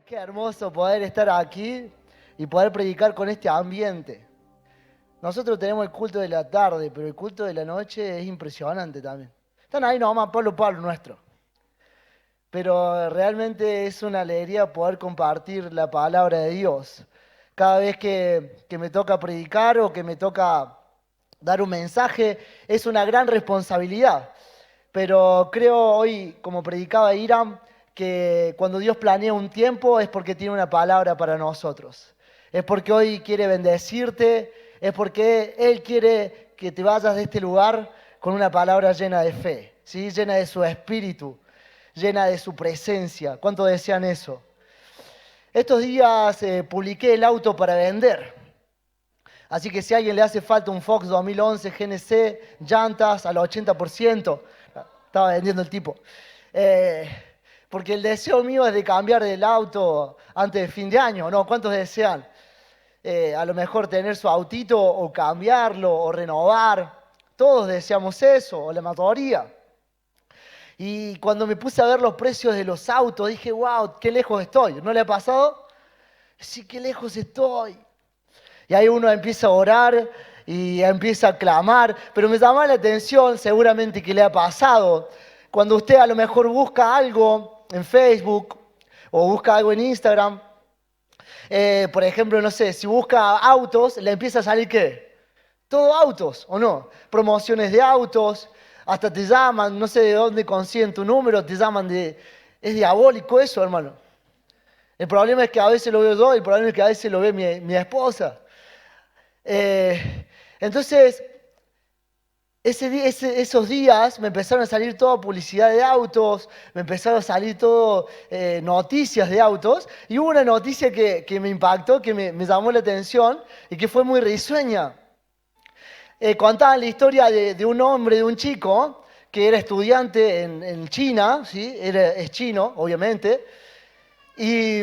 Qué hermoso poder estar aquí y poder predicar con este ambiente. Nosotros tenemos el culto de la tarde, pero el culto de la noche es impresionante también. Están ahí nomás, Pablo nuestro. Pero realmente es una alegría poder compartir la palabra de Dios. Cada vez que me toca predicar o que me toca dar un mensaje, es una gran responsabilidad. Pero creo hoy, como predicaba Iram, que cuando Dios planea un tiempo es porque tiene una palabra para nosotros. Es porque hoy quiere bendecirte, es porque Él quiere que te vayas de este lugar con una palabra llena de fe, ¿sí? Llena de su espíritu, llena de su presencia. ¿Cuánto desean eso? Estos días publiqué el auto para vender. Así que si a alguien le hace falta un Fox 2011 GNC, llantas al 80%, estaba vendiendo el tipo. Porque el deseo mío es de cambiar del auto antes de fin de año, ¿no? ¿Cuántos desean? A lo mejor tener su autito o cambiarlo o renovar. Todos deseamos eso, o la mayoría. Y cuando me puse a ver los precios de los autos, dije, wow, qué lejos estoy. ¿No le ha pasado? Sí, qué lejos estoy. Y ahí uno empieza a orar y empieza a clamar, pero me llama la atención, seguramente que le ha pasado, cuando usted a lo mejor busca algo en Facebook o busca algo en Instagram, por ejemplo, no sé, si busca autos, le empieza a salir ¿qué? Todo autos, ¿o no? Promociones de autos, hasta te llaman, no sé de dónde consiguen tu número, te llaman de... Es diabólico eso, hermano. El problema es que a veces lo veo yo, el problema es que a veces lo ve mi esposa. Entonces, esos días me empezaron a salir toda publicidad de autos, me empezaron a salir todo noticias de autos, y hubo una noticia que me impactó, que me llamó la atención y que fue muy risueña. Contaban la historia de un hombre, de un chico, que era estudiante en China, ¿sí? Es chino, obviamente, y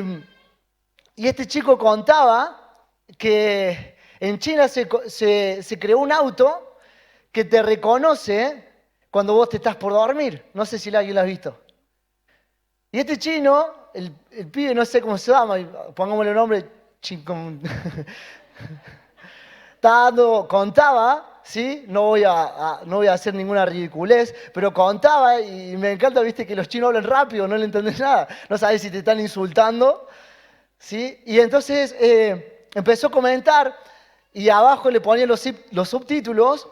este chico contaba que en China se creó un auto que te reconoce cuando vos te estás por dormir. No sé si alguien lo ha visto. Y este chino, el pibe, no sé cómo se llama, pongámosle el nombre, contaba, ¿sí? No voy a hacer ninguna ridiculez, pero contaba y me encanta, viste, que los chinos hablan rápido, no le entendés nada. No sabes si te están insultando, ¿sí? Y entonces empezó a comentar y abajo le ponía los subtítulos.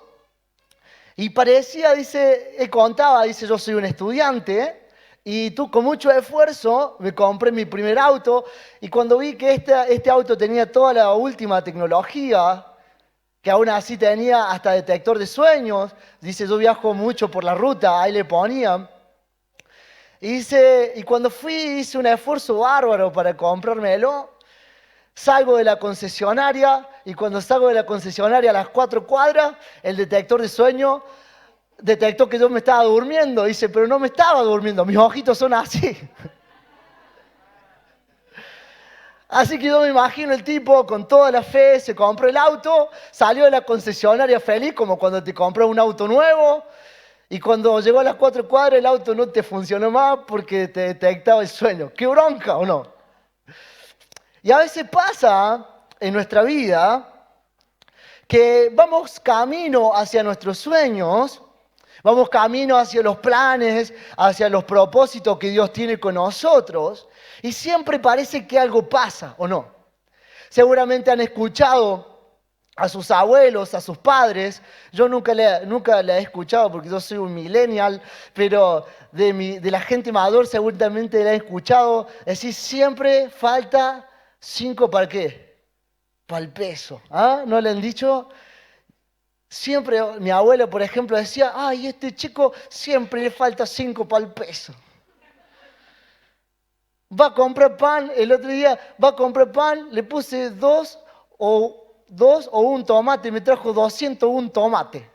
Y parecía, dice, él contaba, dice, yo soy un estudiante y tú con mucho esfuerzo me compré mi primer auto y cuando vi que este auto tenía toda la última tecnología, que aún así tenía hasta detector de sueños, dice, yo viajo mucho por la ruta, ahí le ponía. Y dice, y cuando fui hice un esfuerzo bárbaro para comprármelo, salgo de la concesionaria y cuando salgo de la concesionaria a las 4 cuadras, el detector de sueño detectó que yo me estaba durmiendo. Dice, pero no me estaba durmiendo, mis ojitos son así. Así que yo me imagino el tipo con toda la fe, se compró el auto, salió de la concesionaria feliz, como cuando te compras un auto nuevo, y cuando llegó a las 4 cuadras el auto no te funcionó más porque te detectaba el sueño. ¡Qué bronca, o no! Y a veces pasa en nuestra vida que vamos camino hacia nuestros sueños, vamos camino hacia los planes, hacia los propósitos que Dios tiene con nosotros, y siempre parece que algo pasa, ¿o no? Seguramente han escuchado a sus abuelos, a sus padres. Yo nunca la he escuchado porque yo soy un millennial, pero de la gente mayor seguramente la he escuchado decir, siempre falta 5 para qué, para el peso. ¿Ah? ¿No le han dicho? Siempre, mi abuelo, por ejemplo, decía, ay, este chico siempre le falta 5 para el peso. Va a comprar pan, el otro día va a comprar pan, le puse dos o un tomate, me trajo 201 tomate.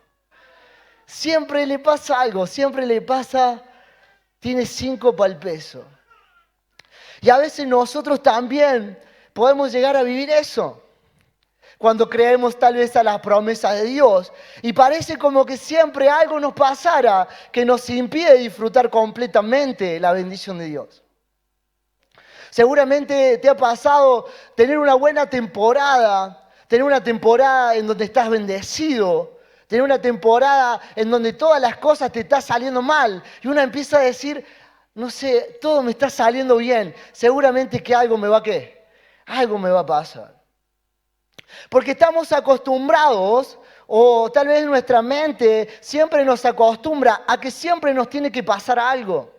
Siempre le pasa algo, siempre le pasa, tiene 5 para el peso. Y a veces nosotros también podemos llegar a vivir eso. Cuando creemos tal vez a las promesas de Dios. Y parece como que siempre algo nos pasara que nos impide disfrutar completamente la bendición de Dios. Seguramente te ha pasado tener una buena temporada, tener una temporada en donde estás bendecido, tener una temporada en donde todas las cosas te están saliendo mal y uno empieza a decir, no sé, todo me está saliendo bien, seguramente que algo me va a ¿qué? Algo me va a pasar. Porque estamos acostumbrados, o tal vez nuestra mente siempre nos acostumbra a que siempre nos tiene que pasar algo,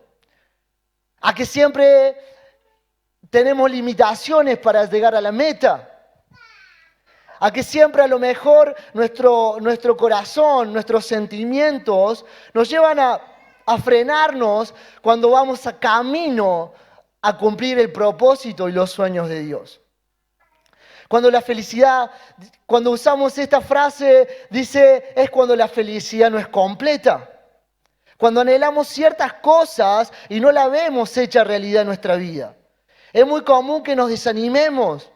a que siempre tenemos limitaciones para llegar a la meta. A que siempre a lo mejor nuestro corazón, nuestros sentimientos nos llevan a frenarnos cuando vamos a camino a cumplir el propósito y los sueños de Dios. Cuando la felicidad, cuando usamos esta frase, dice, es cuando la felicidad no es completa. Cuando anhelamos ciertas cosas y no la vemos hecha realidad en nuestra vida. Es muy común que nos desanimemos.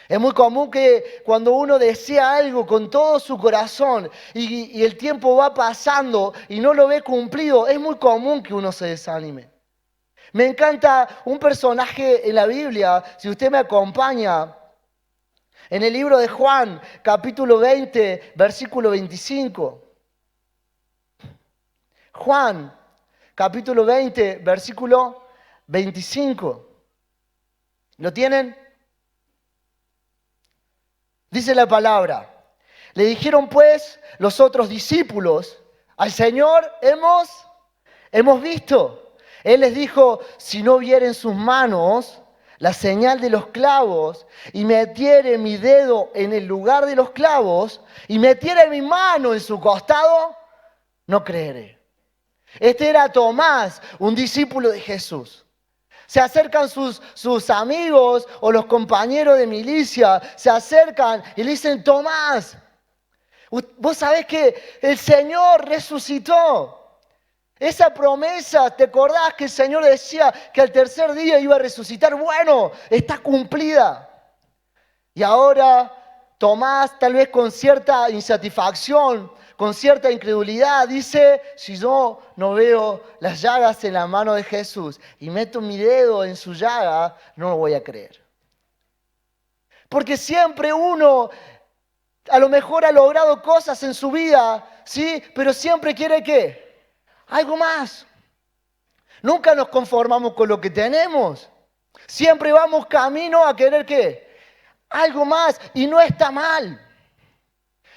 Es muy común que cuando uno desea algo con todo su corazón y el tiempo va pasando y no lo ve cumplido, es muy común que uno se desanime. Me encanta un personaje en la Biblia, si usted me acompaña, en el libro de Juan, capítulo 20, versículo 25. Juan, capítulo 20, versículo 25. ¿Lo tienen? Dice la palabra. Le dijeron pues los otros discípulos, al Señor hemos visto. Él les dijo, si no viera en sus manos la señal de los clavos y metiere mi dedo en el lugar de los clavos y metiere mi mano en su costado, no creeré. Este era Tomás, un discípulo de Jesús. Se acercan sus amigos o los compañeros de milicia, se acercan y le dicen, Tomás, vos sabés que el Señor resucitó. Esa promesa, ¿te acordás que el Señor decía que al tercer día iba a resucitar? Bueno, está cumplida. Y ahora Tomás, tal vez con cierta insatisfacción, con cierta incredulidad, dice, si yo no veo las llagas en la mano de Jesús y meto mi dedo en su llaga, no lo voy a creer. Porque siempre uno a lo mejor ha logrado cosas en su vida, ¿sí? Pero siempre quiere ¿qué? Algo más. Nunca nos conformamos con lo que tenemos. Siempre vamos camino a querer ¿qué? Algo más. Y no está mal.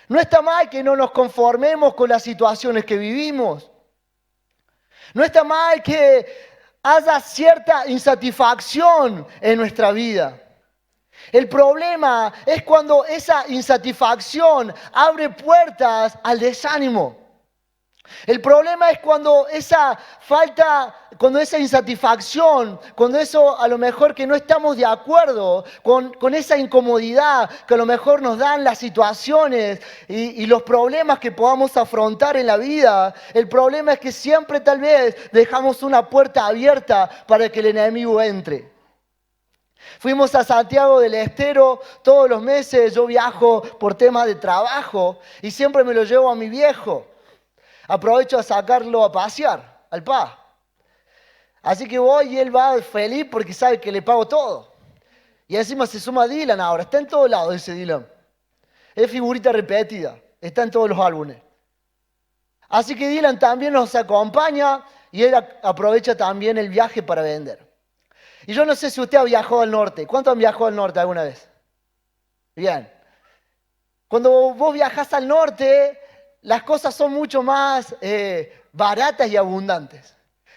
No está mal que no nos conformemos con las situaciones que vivimos. No está mal que haya cierta insatisfacción en nuestra vida. El problema es cuando esa insatisfacción abre puertas al desánimo. El problema es cuando esa falta, cuando esa insatisfacción, cuando eso a lo mejor que no estamos de acuerdo, con esa incomodidad que a lo mejor nos dan las situaciones y los problemas que podamos afrontar en la vida, el problema es que siempre tal vez dejamos una puerta abierta para que el enemigo entre. Fuimos a Santiago del Estero todos los meses, yo viajo por temas de trabajo y siempre me lo llevo a mi viejo. Aprovecho a sacarlo a pasear, al pa. Así que voy y él va feliz porque sabe que le pago todo. Y encima se suma Dylan ahora, está en todos lados ese Dylan. Es figurita repetida, está en todos los álbumes. Así que Dylan también nos acompaña y él aprovecha también el viaje para vender. Y yo no sé si usted ha viajado al norte. ¿Cuántos han viajado al norte alguna vez? Bien. Cuando vos viajás al norte, las cosas son mucho más baratas y abundantes.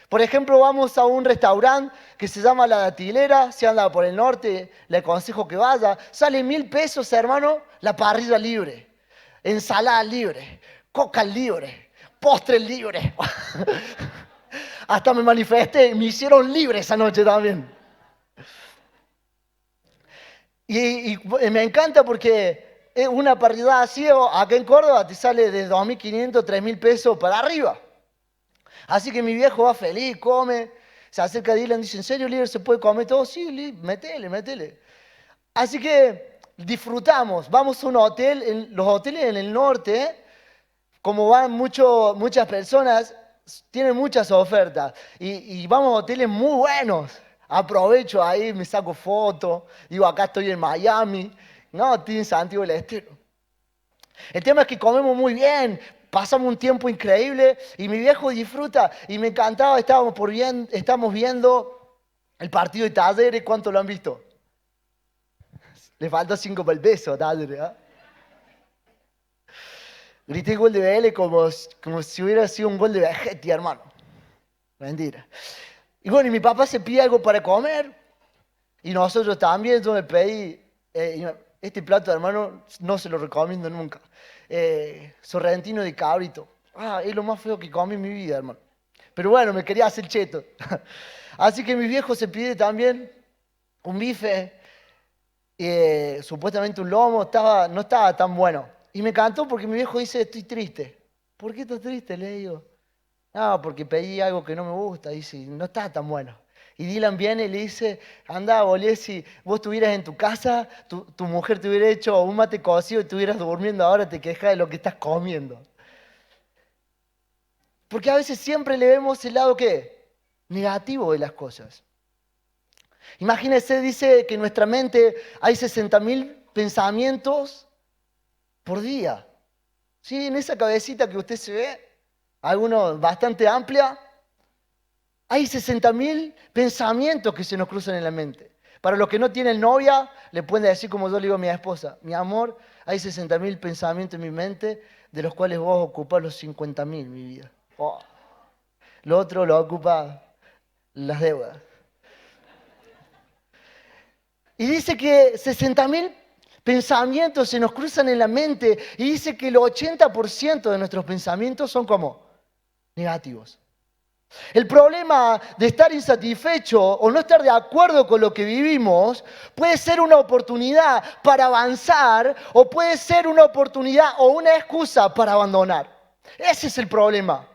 Por ejemplo, vamos a un restaurante que se llama La Datilera, si anda por el norte, le aconsejo que vaya. Sale 1.000 pesos, hermano, la parrilla libre, ensalada libre, coca libre, postre libre. Hasta me manifesté, me hicieron libre esa noche también. Y me encanta porque una parrillada así, acá en Córdoba te sale de 2.500, 3.000 pesos para arriba. Así que mi viejo va feliz, come, se acerca a Dylan y dice, ¿en serio, líder, se puede comer todo? Sí, métele. Así que disfrutamos, vamos a un hotel, los hoteles en el norte, como van muchas personas, tienen muchas ofertas y vamos a hoteles muy buenos. Aprovecho ahí, me saco fotos, digo, acá estoy en Miami. No, estoy en Santiago del Estero. El tema es que comemos muy bien, pasamos un tiempo increíble y mi viejo disfruta y me encantaba, estamos viendo el partido de Talleres. ¿Cuánto lo han visto? Le falta 5 para el peso a Talleres, ¿eh? Grité gol de BL como si hubiera sido un gol de Vegetti, hermano. Mentira. Y bueno, y mi papá se pide algo para comer y nosotros también. Yo me pedí, este plato, hermano, no se lo recomiendo nunca. Sorrentino de cabrito. Es lo más feo que comí en mi vida, hermano. Pero bueno, me quería hacer cheto. Así que mi viejo se pide también un bife, supuestamente un lomo, no estaba tan bueno. Y me encantó porque mi viejo dice, estoy triste. ¿Por qué estás triste? Le digo. No, porque pedí algo que no me gusta. Dice, no está tan bueno. Y Dylan viene y le dice, anda, bolé, si vos estuvieras en tu casa, tu mujer te hubiera hecho un mate cocido y estuvieras durmiendo, ahora te quejas de lo que estás comiendo. Porque a veces siempre le vemos el lado, ¿qué? Negativo de las cosas. Imagínense, dice que en nuestra mente hay 60.000 pensamientos por día. ¿Sí? En esa cabecita que usted se ve, algunos bastante amplia, hay 60.000 pensamientos que se nos cruzan en la mente. Para los que no tienen novia, le pueden decir como yo le digo a mi esposa, mi amor, hay 60.000 pensamientos en mi mente, de los cuales vos ocupás los 50.000, mi vida. Oh. Lo otro lo ocupa las deudas. Y dice que 60.000 pensamientos se nos cruzan en la mente y dice que el 80% de nuestros pensamientos son como negativos. El problema de estar insatisfecho o no estar de acuerdo con lo que vivimos puede ser una oportunidad para avanzar o puede ser una oportunidad o una excusa para abandonar. Ese es el problema.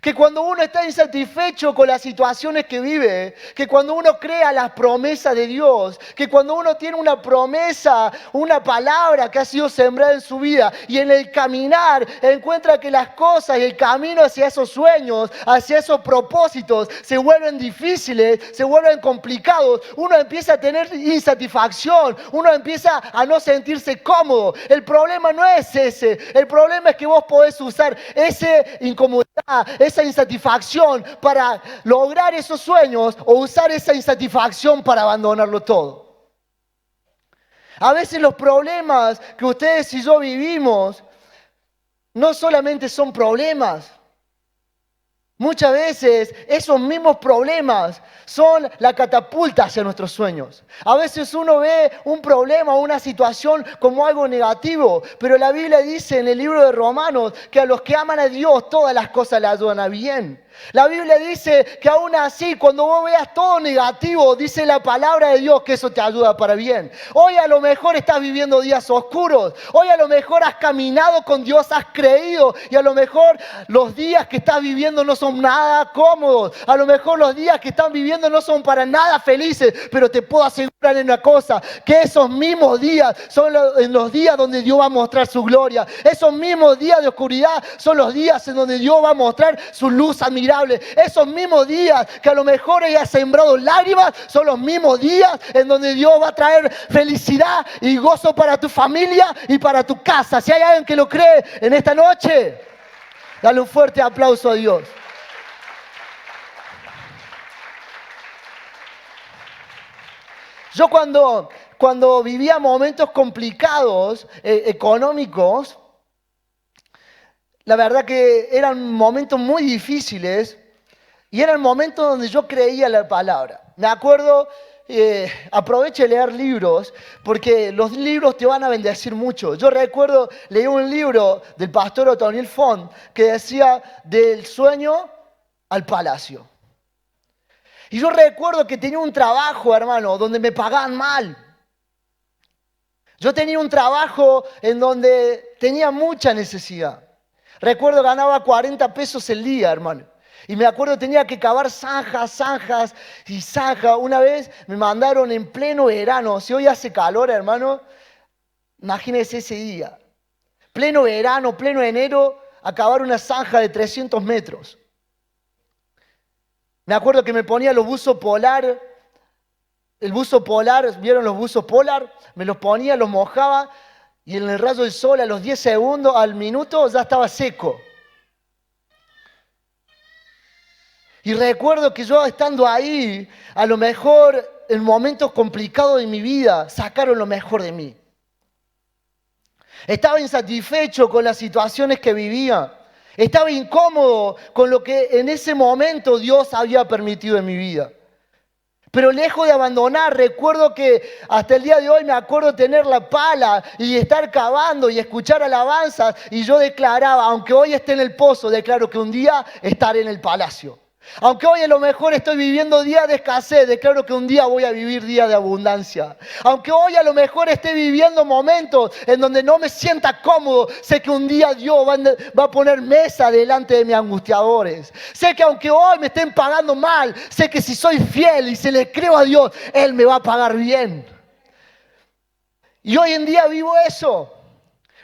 Que cuando uno está insatisfecho con las situaciones que vive, que cuando uno crea las promesas de Dios, que cuando uno tiene una promesa, una palabra que ha sido sembrada en su vida y en el caminar encuentra que las cosas y el camino hacia esos sueños, hacia esos propósitos se vuelven difíciles, se vuelven complicados, uno empieza a tener insatisfacción, uno empieza a no sentirse cómodo. El problema no es ese, el problema es que vos podés usar esa incomodidad, esa insatisfacción para lograr esos sueños o usar esa insatisfacción para abandonarlo todo. A veces los problemas que ustedes y yo vivimos no solamente son problemas. Muchas veces esos mismos problemas son la catapulta hacia nuestros sueños. A veces uno ve un problema o una situación como algo negativo, pero la Biblia dice en el libro de Romanos que a los que aman a Dios todas las cosas le ayudan a bien. La Biblia dice que aún así, cuando vos veas todo negativo, dice la palabra de Dios que eso te ayuda para bien. Hoy a lo mejor estás viviendo días oscuros. Hoy a lo mejor has caminado con Dios, has creído. Y a lo mejor los días que estás viviendo no son nada cómodos. A lo mejor los días que estás viviendo no son para nada felices. Pero te puedo asegurar en una cosa, que esos mismos días son en los días donde Dios va a mostrar su gloria. Esos mismos días de oscuridad son los días en donde Dios va a mostrar su luz admirable. Esos mismos días que a lo mejor ella ha sembrado lágrimas son los mismos días en donde Dios va a traer felicidad y gozo para tu familia y para tu casa. Si hay alguien que lo cree en esta noche, dale un fuerte aplauso a Dios. Yo cuando vivía momentos complicados, económicos, la verdad que eran momentos muy difíciles y eran momentos donde yo creía la palabra. Me acuerdo, aproveche de leer libros porque los libros te van a bendecir mucho. Yo recuerdo, leí un libro del pastor Otoniel Font que decía del sueño al palacio. Y yo recuerdo que tenía un trabajo, hermano, donde me pagaban mal. Yo tenía un trabajo en donde tenía mucha necesidad. Recuerdo ganaba 40 pesos el día, hermano. Y me acuerdo tenía que cavar zanjas y zanjas. Una vez me mandaron en pleno verano. Si hoy hace calor, hermano, imagínese ese día. Pleno verano, pleno enero, a cavar una zanja de 300 metros. Me acuerdo que me ponía los buzos polar el buzo polar, ¿vieron los buzos polar? Me los ponía, los mojaba y en el rayo del sol a los 10 segundos, al minuto, ya estaba seco. Y recuerdo que yo estando ahí, a lo mejor en momentos complicados de mi vida, sacaron lo mejor de mí. Estaba insatisfecho con las situaciones que vivía. Estaba incómodo con lo que en ese momento Dios había permitido en mi vida. Pero lejos de abandonar, recuerdo que hasta el día de hoy me acuerdo tener la pala y estar cavando y escuchar alabanzas. Y yo declaraba, aunque hoy esté en el pozo, declaro que un día estaré en el palacio. Aunque hoy a lo mejor estoy viviendo días de escasez, declaro que un día voy a vivir días de abundancia. Aunque hoy a lo mejor esté viviendo momentos en donde no me sienta cómodo, sé que un día Dios va a poner mesa delante de mis angustiadores. Sé que aunque hoy me estén pagando mal, sé que si soy fiel y se le creo a Dios, Él me va a pagar bien. Y hoy en día vivo eso.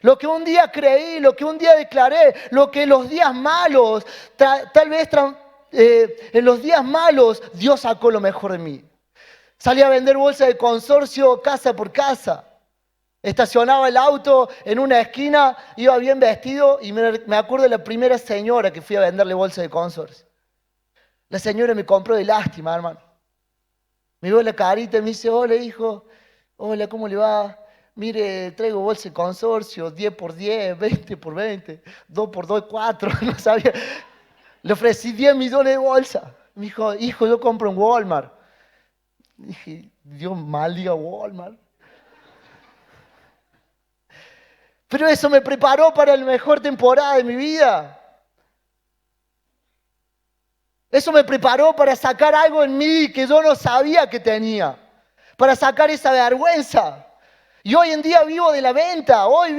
Lo que un día creí, lo que un día declaré, lo que en los días malos, tal vez en los días malos, Dios sacó lo mejor de mí. Salí a vender bolsas de consorcio casa por casa. Estacionaba el auto en una esquina, iba bien vestido y me acuerdo de la primera señora que fui a venderle bolsas de consorcio. La señora me compró de lástima, hermano. Me vio la carita y me dice, hola hijo, hola, ¿cómo le va? Mire, traigo bolsa de consorcio, 10 por 10, 20 por 20, 2 por 2, 4, no sabía. Le ofrecí 10 millones de bolsas. Me dijo, hijo, yo compro en Walmart. Dije, Dios maldiga Walmart. Pero eso me preparó para la mejor temporada de mi vida. Eso me preparó para sacar algo en mí que yo no sabía que tenía. Para sacar esa vergüenza. Y hoy en día vivo de la venta, hoy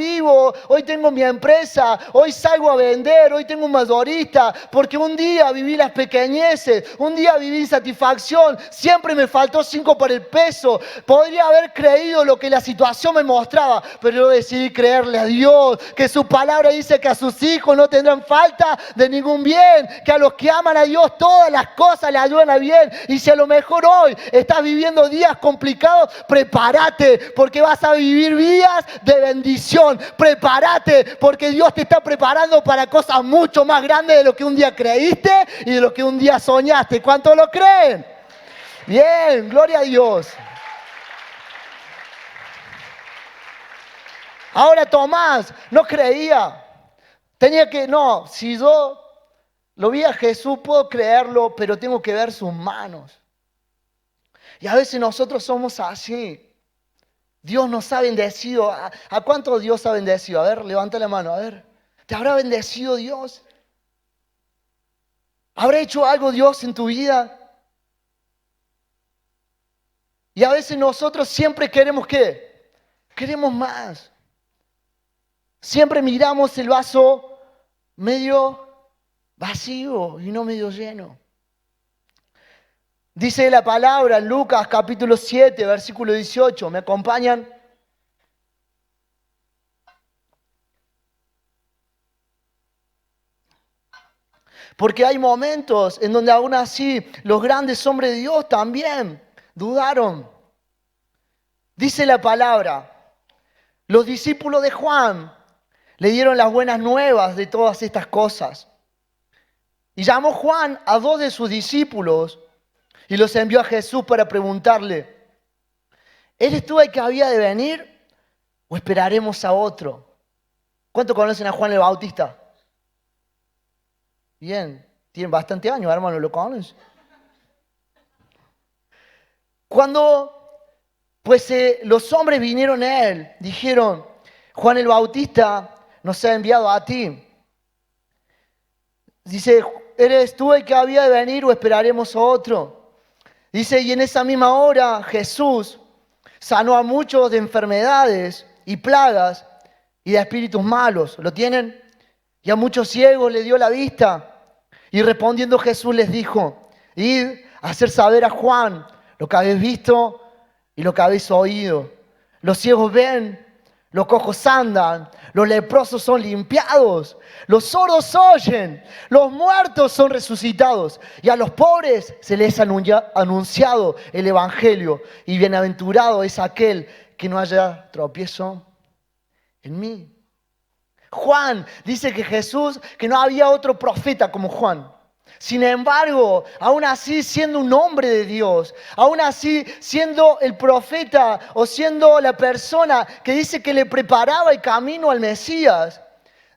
tengo mi empresa, hoy salgo a vender, hoy tengo un mayorista, porque un día viví las pequeñeces, un día viví insatisfacción, siempre me faltó 5 para el peso, podría haber creído lo que la situación me mostraba, pero yo decidí creerle a Dios, que su palabra dice que a sus hijos no tendrán falta de ningún bien, que a los que aman a Dios todas las cosas le ayudan a bien, y si a lo mejor hoy estás viviendo días complicados, prepárate, porque vas a vivir días de bendición. Prepárate, porque Dios te está preparando para cosas mucho más grandes de lo que un día creíste y de lo que un día soñaste. ¿Cuántos lo creen? Bien, gloria a Dios. Ahora Tomás no creía. Si yo lo vi a Jesús, puedo creerlo, pero tengo que ver sus manos. Y a veces nosotros somos así. Dios nos ha bendecido. ¿A cuánto Dios ha bendecido? A ver, levanta la mano, a ver. ¿Te habrá bendecido Dios? ¿Habrá hecho algo Dios en tu vida? Y a veces nosotros siempre queremos ¿qué? Queremos más. Siempre miramos el vaso medio vacío y no medio lleno. Dice la palabra en Lucas capítulo 7, versículo 18. ¿Me acompañan? Porque hay momentos en donde aún así los grandes hombres de Dios también dudaron. Dice la palabra, los discípulos de Juan le dieron las buenas nuevas de todas estas cosas. Y llamó Juan a 2 de sus discípulos y los envió a Jesús para preguntarle, ¿eres tú el que había de venir o esperaremos a otro? ¿Cuántos conocen a Juan el Bautista? Bien, tienen bastante años, hermano, ¿lo conocen? Cuando los hombres vinieron a él, dijeron, Juan el Bautista nos ha enviado a ti. Dice, ¿eres tú el que había de venir o esperaremos a otro? Dice, y en esa misma hora Jesús sanó a muchos de enfermedades y plagas y de espíritus malos. ¿Lo tienen? Y a muchos ciegos le dio la vista. Y respondiendo Jesús les dijo, id a hacer saber a Juan lo que habéis visto y lo que habéis oído. Los ciegos ven, los cojos andan, los leprosos son limpiados, los sordos oyen, los muertos son resucitados y a los pobres se les ha anunciado el Evangelio y bienaventurado es aquel que no haya tropiezo en mí. Juan dice que Jesús, que no había otro profeta como Juan. Sin embargo, aún así siendo un hombre de Dios, aún así siendo el profeta o siendo la persona que dice que le preparaba el camino al Mesías,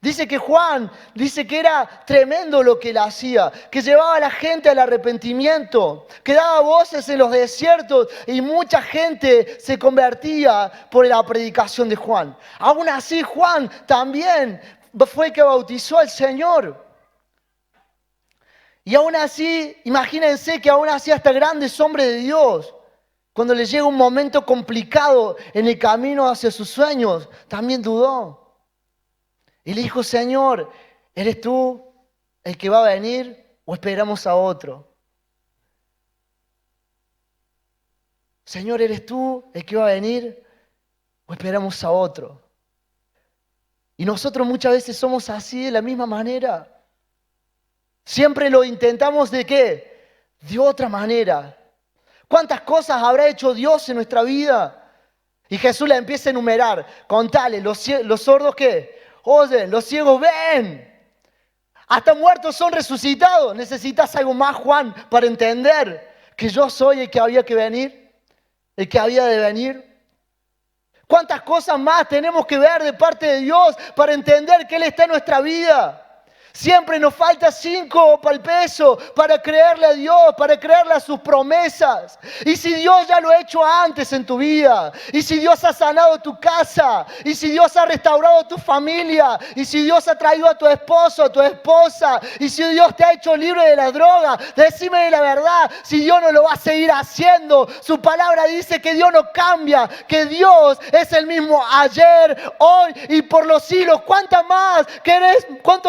dice que Juan, dice que era tremendo lo que él hacía, que llevaba a la gente al arrepentimiento, que daba voces en los desiertos y mucha gente se convertía por la predicación de Juan. Aún así Juan también fue el que bautizó al Señor. Y aún así, imagínense que aún así hasta grandes hombres de Dios, cuando les llega un momento complicado en el camino hacia sus sueños, también dudó. Y le dijo, Señor, ¿eres tú el que va a venir o esperamos a otro? Señor, ¿eres tú el que va a venir o esperamos a otro? Y nosotros muchas veces somos así de la misma manera. Siempre lo intentamos ¿de qué? De otra manera. ¿Cuántas cosas habrá hecho Dios en nuestra vida? Y Jesús la empieza a enumerar. Contale, los sordos ¿qué? Oyen, los ciegos ven. Hasta muertos son resucitados. ¿Necesitas algo más, Juan, para entender que yo soy el que había que venir? ¿El que había de venir? ¿Cuántas cosas más tenemos que ver de parte de Dios para entender que Él está en nuestra vida? Siempre nos falta 5 para el peso, para creerle a Dios, para creerle a sus promesas. Y si Dios ya lo ha hecho antes en tu vida, y si Dios ha sanado tu casa, y si Dios ha restaurado tu familia, y si Dios ha traído a tu esposo, a tu esposa, y si Dios te ha hecho libre de la droga, decime la verdad, si Dios no lo va a seguir haciendo. Su palabra dice que Dios no cambia, que Dios es el mismo ayer, hoy y por los siglos. ¿Cuántos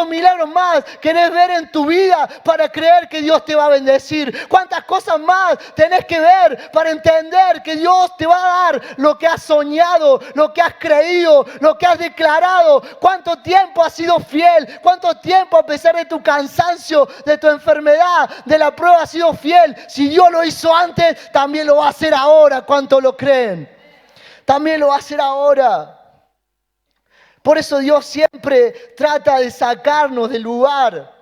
milagros más querés ver en tu vida para creer que Dios te va a bendecir? ¿Cuántas cosas más tenés que ver para entender que Dios te va a dar lo que has soñado, lo que has creído, lo que has declarado? ¿Cuánto tiempo has sido fiel? ¿Cuánto tiempo, a pesar de tu cansancio, de tu enfermedad, de la prueba, has sido fiel? Si Dios lo hizo antes, también lo va a hacer ahora. ¿Cuánto lo creen? También lo va a hacer ahora. Por eso Dios siempre trata de sacarnos del lugar,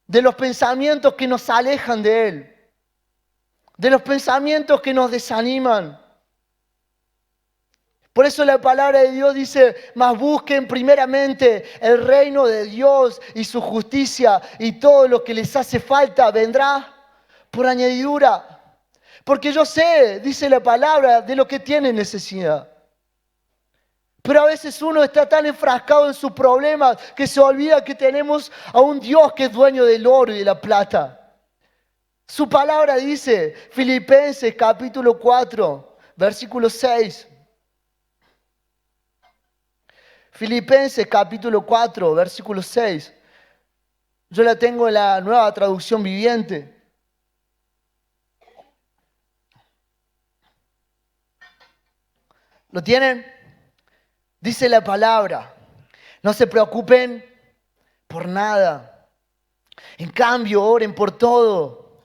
de los pensamientos que nos alejan de Él, de los pensamientos que nos desaniman. Por eso la palabra de Dios dice, mas busquen primeramente el reino de Dios y su justicia, y todo lo que les hace falta vendrá por añadidura. Porque yo sé, dice la palabra, de lo que tienen necesidad. Pero a veces uno está tan enfrascado en sus problemas que se olvida que tenemos a un Dios que es dueño del oro y de la plata. Su palabra dice, Filipenses capítulo 4, versículo 6. Filipenses capítulo 4, versículo 6. Yo la tengo en la Nueva Traducción Viviente. ¿Lo tienen? Dice la palabra, no se preocupen por nada. En cambio, oren por todo.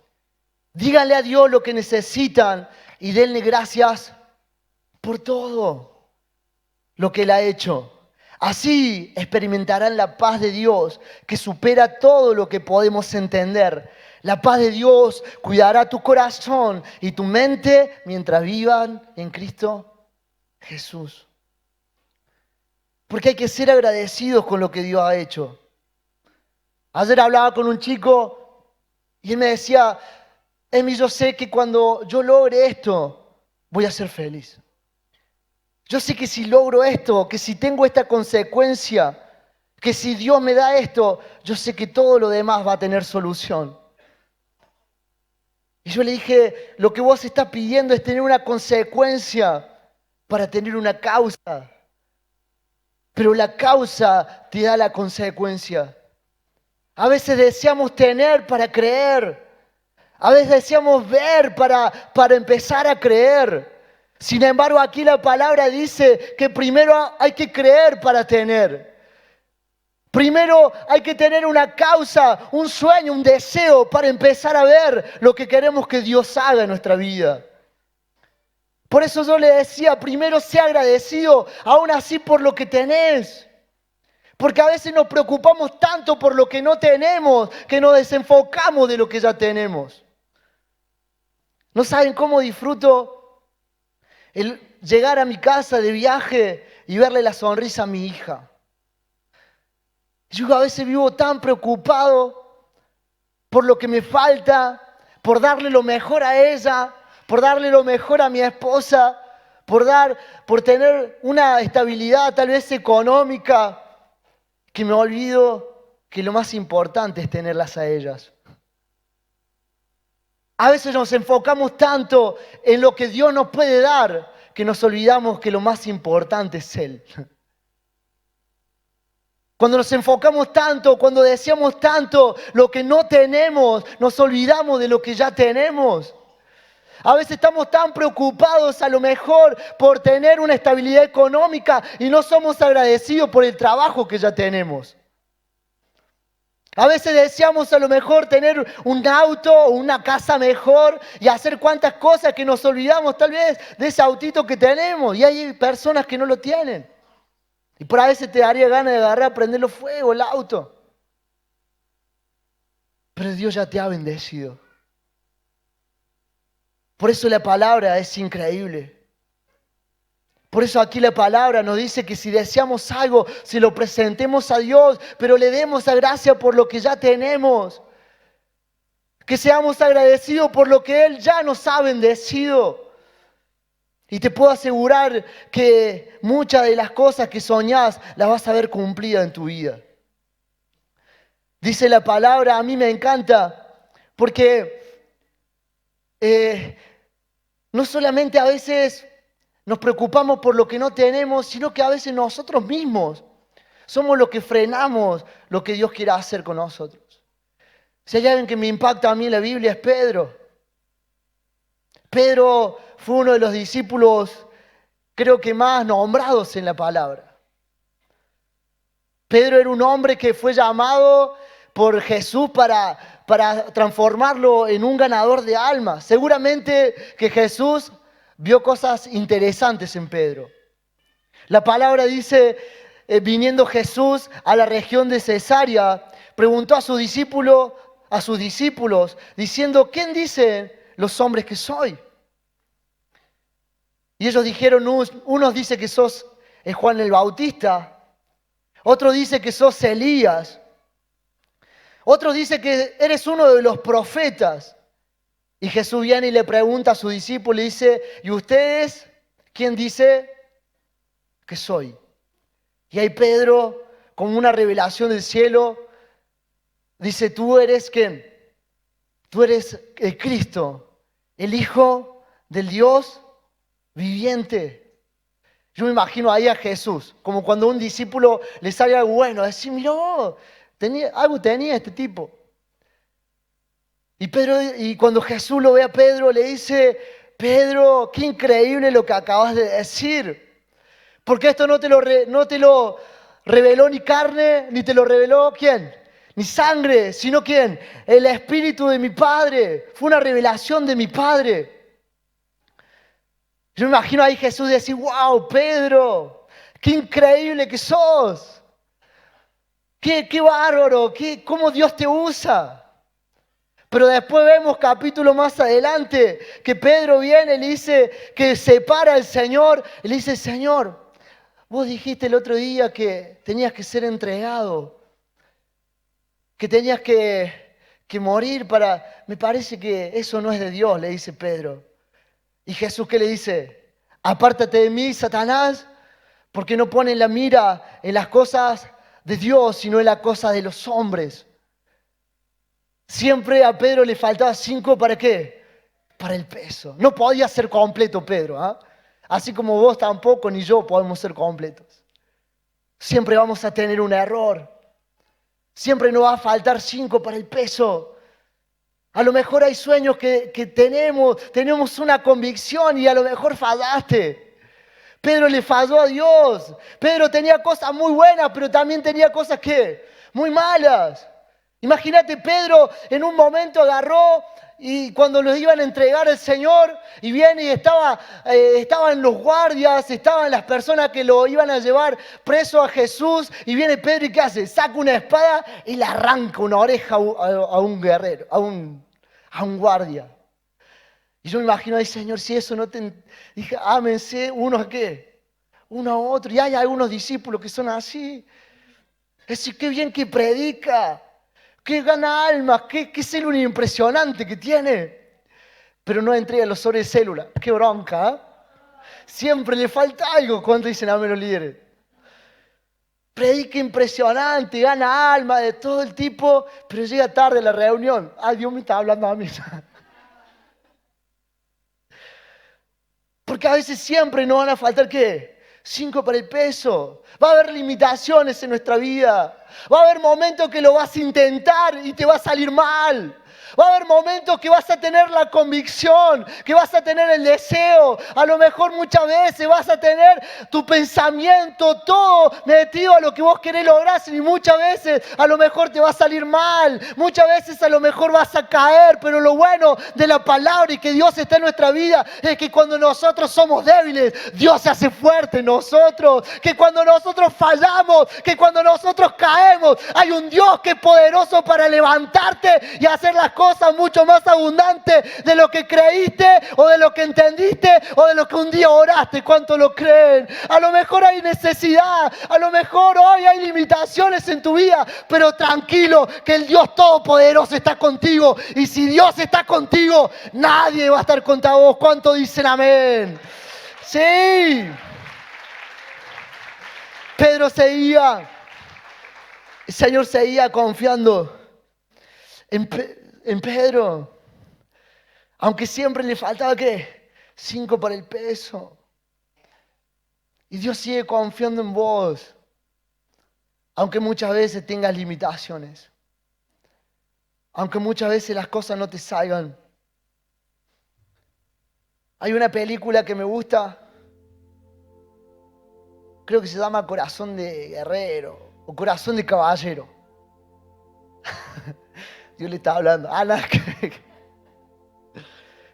Díganle a Dios lo que necesitan y denle gracias por todo lo que Él ha hecho. Así experimentarán la paz de Dios que supera todo lo que podemos entender. La paz de Dios cuidará tu corazón y tu mente mientras vivan en Cristo Jesús. Porque hay que ser agradecidos con lo que Dios ha hecho. Ayer hablaba con un chico y él me decía, Emi, yo sé que cuando yo logre esto, voy a ser feliz. Yo sé que si logro esto, que si tengo esta consecuencia, que si Dios me da esto, yo sé que todo lo demás va a tener solución. Y yo le dije, lo que vos estás pidiendo es tener una consecuencia para tener una causa. Pero la causa te da la consecuencia. A veces deseamos tener para creer. A veces deseamos ver para empezar a creer. Sin embargo, aquí la palabra dice que primero hay que creer para tener. Primero hay que tener una causa, un sueño, un deseo para empezar a ver lo que queremos que Dios haga en nuestra vida. Por eso yo le decía, primero sea agradecido, aún así por lo que tenés. Porque a veces nos preocupamos tanto por lo que no tenemos, que nos desenfocamos de lo que ya tenemos. No saben cómo disfruto el llegar a mi casa de viaje y verle la sonrisa a mi hija. Yo a veces vivo tan preocupado por lo que me falta, por darle lo mejor a ella, por darle lo mejor a mi esposa, por tener una estabilidad tal vez económica, que me olvido que lo más importante es tenerlas a ellas. A veces nos enfocamos tanto en lo que Dios nos puede dar, que nos olvidamos que lo más importante es Él. Cuando nos enfocamos tanto, cuando deseamos tanto lo que no tenemos, nos olvidamos de lo que ya tenemos. A veces estamos tan preocupados a lo mejor por tener una estabilidad económica y no somos agradecidos por el trabajo que ya tenemos. A veces deseamos a lo mejor tener un auto o una casa mejor y hacer cuantas cosas que nos olvidamos tal vez de ese autito que tenemos. Y hay personas que no lo tienen. Y por a veces te daría ganas de agarrar, prenderlo fuego, el auto. Pero Dios ya te ha bendecido. Por eso la palabra es increíble. Por eso aquí la palabra nos dice que si deseamos algo, se lo presentemos a Dios, pero le demos la gracia por lo que ya tenemos. Que seamos agradecidos por lo que Él ya nos ha bendecido. Y te puedo asegurar que muchas de las cosas que soñás las vas a ver cumplidas en tu vida. Dice la palabra, a mí me encanta, porque no solamente a veces nos preocupamos por lo que no tenemos, sino que a veces nosotros mismos somos los que frenamos lo que Dios quiera hacer con nosotros. Si hay alguien que me impacta a mí en la Biblia es Pedro. Pedro fue uno de los discípulos, creo que más nombrados en la palabra. Pedro era un hombre que fue llamado por Jesús para transformarlo en un ganador de almas. Seguramente que Jesús vio cosas interesantes en Pedro. La palabra dice, viniendo Jesús a la región de Cesarea, preguntó a sus discípulos, diciendo, ¿quién dicen los hombres que soy? Y ellos dijeron, unos dicen que sos Juan el Bautista, otro dice que sos Elías, otro dice que eres uno de los profetas. Y Jesús viene y le pregunta a sus discípulos, le dice, ¿y ustedes quién dice que soy? Y ahí Pedro, con una revelación del cielo, dice, ¿tú eres quién? Tú eres el Cristo, el Hijo del Dios viviente. Yo me imagino ahí a Jesús, como cuando a un discípulo le sale algo bueno, decir, mirá vos, algo tenía este tipo. Y cuando Jesús lo ve a Pedro, le dice, Pedro, qué increíble lo que acabas de decir. Porque esto no te lo reveló ni carne, ni te lo reveló ¿quién? Ni sangre, sino ¿quién? El Espíritu de mi Padre. Fue una revelación de mi Padre. Yo me imagino ahí Jesús decir, wow, Pedro, qué increíble que sos. Qué bárbaro, cómo Dios te usa. Pero después vemos capítulo más adelante que Pedro viene y le dice que se para el Señor y le dice, Señor, vos dijiste el otro día que tenías que ser entregado, que tenías que morir para... Me parece que eso no es de Dios, le dice Pedro. Y Jesús, ¿qué le dice? Apártate de mí, Satanás, porque no pones la mira en las cosas de Dios, sino en las cosas de los hombres. Siempre a Pedro le faltaba 5 ¿para qué? Para el peso. No podía ser completo Pedro, ¿eh? Así como vos tampoco ni yo podemos ser completos. Siempre vamos a tener un error. Siempre nos va a faltar 5 para el peso. A lo mejor hay sueños que tenemos una convicción y a lo mejor fallaste. Pedro le falló a Dios. Pedro tenía cosas muy buenas, pero también tenía cosas que muy malas. Imagínate, Pedro en un momento agarró y cuando los iban a entregar al Señor y viene y estaban los guardias, estaban las personas que lo iban a llevar preso a Jesús y viene Pedro y ¿qué hace? Saca una espada y le arranca una oreja a un guerrero, a un guardia. Y yo me imagino, ay Señor, si eso no te... Dije, ámense unos a qué, uno a otro. Y hay algunos discípulos que son así. Es decir, qué bien que predica, que gana almas, qué célula impresionante que tiene. Pero no entrega los sobres de célula. Qué bronca, ¿eh? Siempre le falta algo cuando dicen amén los líderes. Predica impresionante, gana alma de todo el tipo, pero llega tarde a la reunión. Ay, Dios me está hablando a mí. Porque a veces siempre nos van a faltar, ¿qué? 5 para el peso. Va a haber limitaciones en nuestra vida. Va a haber momentos que lo vas a intentar y te va a salir mal. Va a haber momentos que vas a tener la convicción, que vas a tener el deseo. A lo mejor muchas veces vas a tener tu pensamiento todo metido a lo que vos querés lograr y muchas veces a lo mejor te va a salir mal. Muchas veces a lo mejor vas a caer, pero lo bueno de la palabra y que Dios está en nuestra vida es que cuando nosotros somos débiles, Dios se hace fuerte en nosotros. Que cuando nosotros fallamos, que cuando nosotros caemos, hay un Dios que es poderoso para levantarte y hacer las cosas mucho más abundantes de lo que creíste o de lo que entendiste o de lo que un día oraste. ¿Cuánto lo creen? A lo mejor hay necesidad, a lo mejor hoy hay limitaciones en tu vida, pero tranquilo que el Dios Todopoderoso está contigo y si Dios está contigo, nadie va a estar contra vos. ¿Cuánto dicen amén? Sí. Pedro seguía, el Señor seguía confiando en Pedro, aunque siempre le faltaba ¿qué? 5 para el peso. Y Dios sigue confiando en vos, aunque muchas veces tengas limitaciones, aunque muchas veces las cosas no te salgan. Hay una película que me gusta, creo que se llama Corazón de Guerrero o Corazón de Caballero. Dios le está hablando.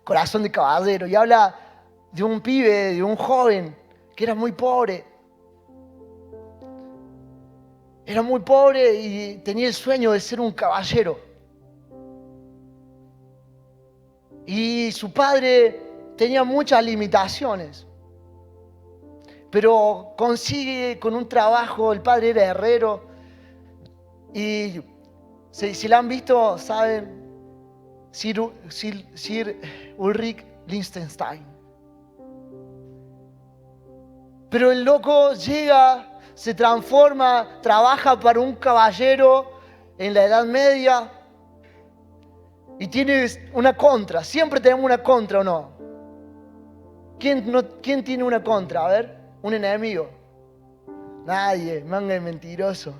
Corazón de Caballero. Y habla de un pibe, de un joven que era muy pobre. Era muy pobre y tenía el sueño de ser un caballero. Y su padre tenía muchas limitaciones. Pero consigue con un trabajo, el padre era herrero. Y si la han visto, saben, Sir Ulrich Liechtenstein. Pero el loco llega, se transforma, trabaja para un caballero en la Edad Media y tiene una contra. Siempre tenemos una contra, ¿o no? ¿Quién tiene una contra? A ver, un enemigo. Nadie, manga de mentiroso.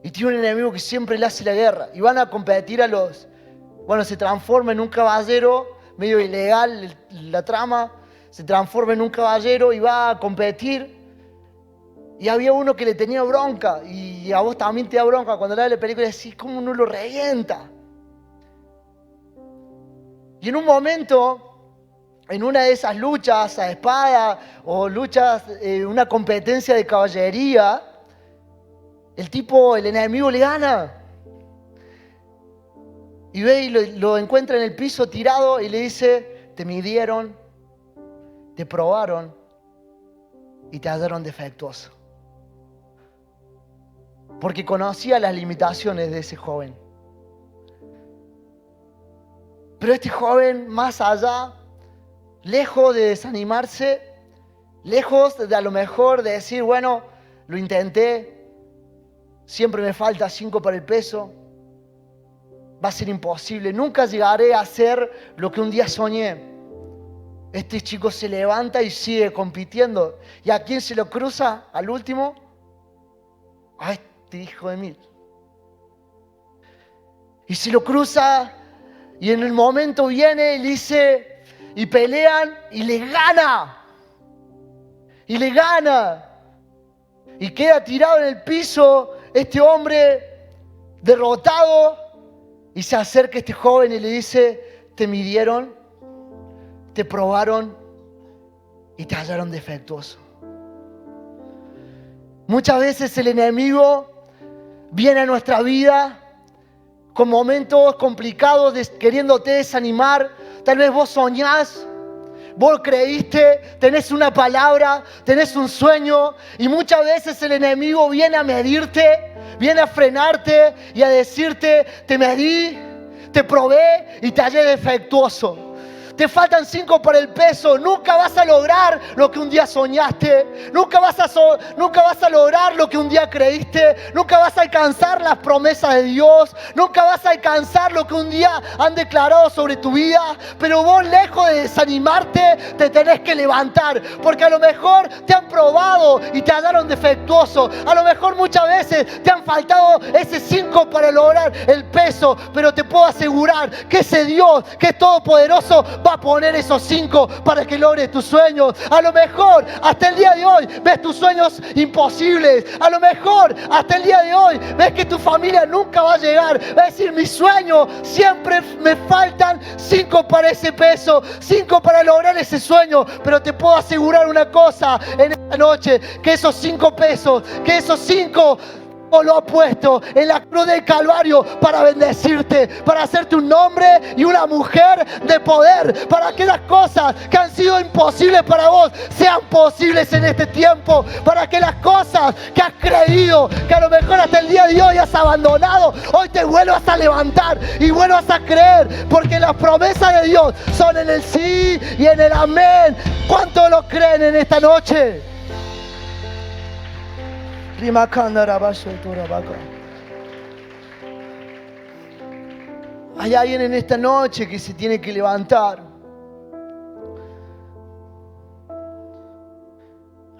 Y tiene un enemigo que siempre le hace la guerra. Y van a competir Bueno, se transforma en un caballero, medio ilegal la trama. Se transforma en un caballero y va a competir. Y había uno que le tenía bronca. Y a vos también te da bronca. Cuando lees la película decís, ¿cómo no lo revienta? Y en un momento, en una de esas luchas a espada o luchas, una competencia de caballería, el enemigo le gana. Y ve y lo encuentra en el piso tirado y le dice, te midieron, te probaron y te hallaron defectuoso. Porque conocía las limitaciones de ese joven. Pero este joven, más allá, lejos de desanimarse, lejos de a lo mejor de decir, bueno, lo intenté, siempre me falta 5 para el peso, va a ser imposible, nunca llegaré a hacer lo que un día soñé. Este chico se levanta y sigue compitiendo. ¿Y a quién se lo cruza al último? A este hijo de mil. Y se lo cruza y en el momento viene y le dice, y pelean y le gana. Y le gana. Y queda tirado en el piso este hombre derrotado. Y se acerca este joven y le dice, te midieron, te probaron y te hallaron defectuoso. Muchas veces el enemigo viene a nuestra vida con momentos complicados, queriéndote desanimar. Tal vez vos soñás, vos creíste, tenés una palabra, tenés un sueño, y muchas veces el enemigo viene a medirte, viene a frenarte y a decirte, te medí, te probé y te hallé defectuoso. Te faltan 5 para el peso. Nunca vas a lograr lo que un día soñaste. Nunca vas a lograr lo que un día creíste. Nunca vas a alcanzar las promesas de Dios. Nunca vas a alcanzar lo que un día han declarado sobre tu vida. Pero vos, lejos de desanimarte, te tenés que levantar. Porque a lo mejor te han probado y te hallaron defectuoso. A lo mejor muchas veces te han faltado ese 5 para lograr el peso. Pero te puedo asegurar que ese Dios, que es todopoderoso, va a poner esos 5 para que logres tus sueños. A lo mejor hasta el día de hoy ves tus sueños imposibles. A lo mejor hasta el día de hoy ves que tu familia nunca va a llegar. Va a decir, mi sueño, siempre me faltan 5 para ese peso, 5 para lograr ese sueño. Pero te puedo asegurar una cosa en esta noche, que esos 5 pesos, que esos 5 lo ha puesto en la cruz del Calvario para bendecirte, para hacerte un hombre y una mujer de poder, para que las cosas que han sido imposibles para vos sean posibles en este tiempo, para que las cosas que has creído, que a lo mejor hasta el día de hoy has abandonado, hoy te vuelvas a levantar y vuelvas a creer, porque las promesas de Dios son en el sí y en el amén. ¿Cuántos lo creen en esta noche? Hay alguien en esta noche que se tiene que levantar.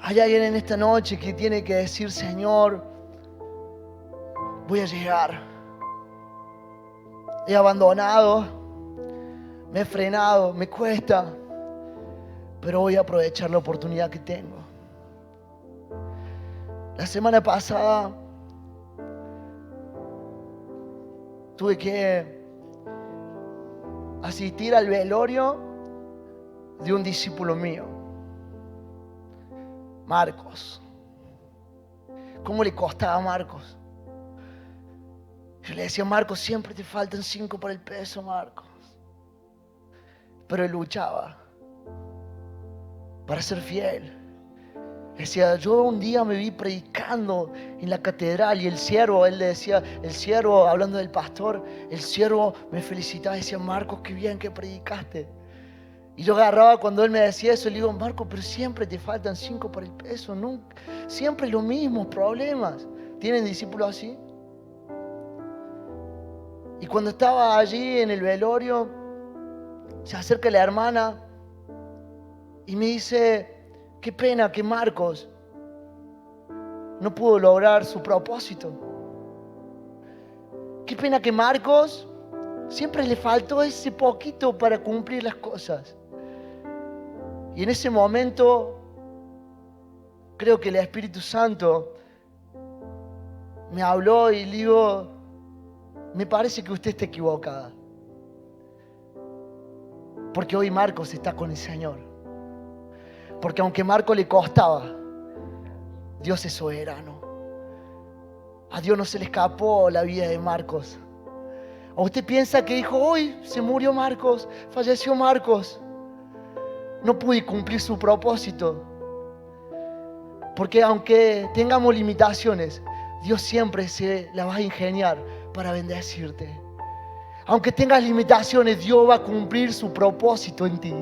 Hay alguien en esta noche que tiene que decir, Señor, voy a llegar. He abandonado, me he frenado, me cuesta, pero voy a aprovechar la oportunidad que tengo. La semana pasada tuve que asistir al velorio de un discípulo mío, Marcos. ¿Cómo le costaba a Marcos? Yo le decía, Marcos, siempre te faltan 5 para el peso, Marcos. Pero él luchaba para ser fiel. Decía, yo un día me vi predicando en la catedral y el siervo, él le decía, el siervo, hablando del pastor, el siervo me felicitaba y decía, Marcos, qué bien que predicaste. Y yo agarraba cuando él me decía eso, le digo, Marcos, pero siempre te faltan 5 para el peso, nunca, siempre los mismos problemas. ¿Tienen discípulos así? Y cuando estaba allí en el velorio, se acerca la hermana y me dice, qué pena que Marcos no pudo lograr su propósito. Qué pena que Marcos siempre le faltó ese poquito para cumplir las cosas. Y en ese momento creo que el Espíritu Santo me habló y le digo, me parece que usted está equivocada. Porque hoy Marcos está con el Señor. Porque aunque a Marcos le costaba, Dios es soberano. A Dios no se le escapó la vida de Marcos. ¿O usted piensa que dijo, hoy se murió Marcos, falleció Marcos? No pude cumplir su propósito. Porque aunque tengamos limitaciones, Dios siempre se la va a ingeniar para bendecirte. Aunque tengas limitaciones, Dios va a cumplir su propósito en ti.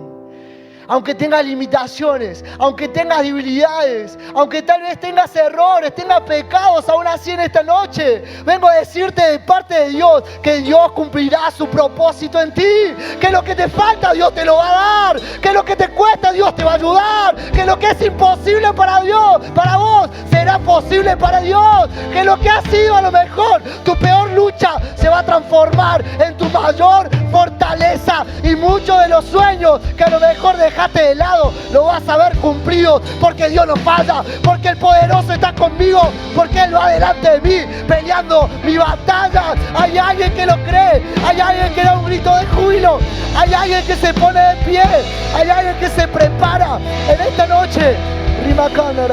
Aunque tengas limitaciones, aunque tengas debilidades, aunque tal vez tengas errores, tengas pecados, aún así en esta noche vengo a decirte de parte de Dios que Dios cumplirá su propósito en ti, que lo que te falta Dios te lo va a dar, que lo que te cuesta Dios te va a ayudar, que lo lo que es imposible para Dios, para vos, será posible para Dios. Que lo que ha sido a lo mejor tu peor lucha se va a transformar en tu mayor fortaleza. Y muchos de los sueños que a lo mejor dejaste de lado, lo vas a ver cumplido, porque Dios no falla, porque el poderoso está conmigo, porque Él va delante de mí, peleando mi batalla. Hay alguien que lo cree, hay alguien que da un grito de júbilo, hay alguien que se pone de pie, hay alguien que se prepara en esta noche. Rimacana,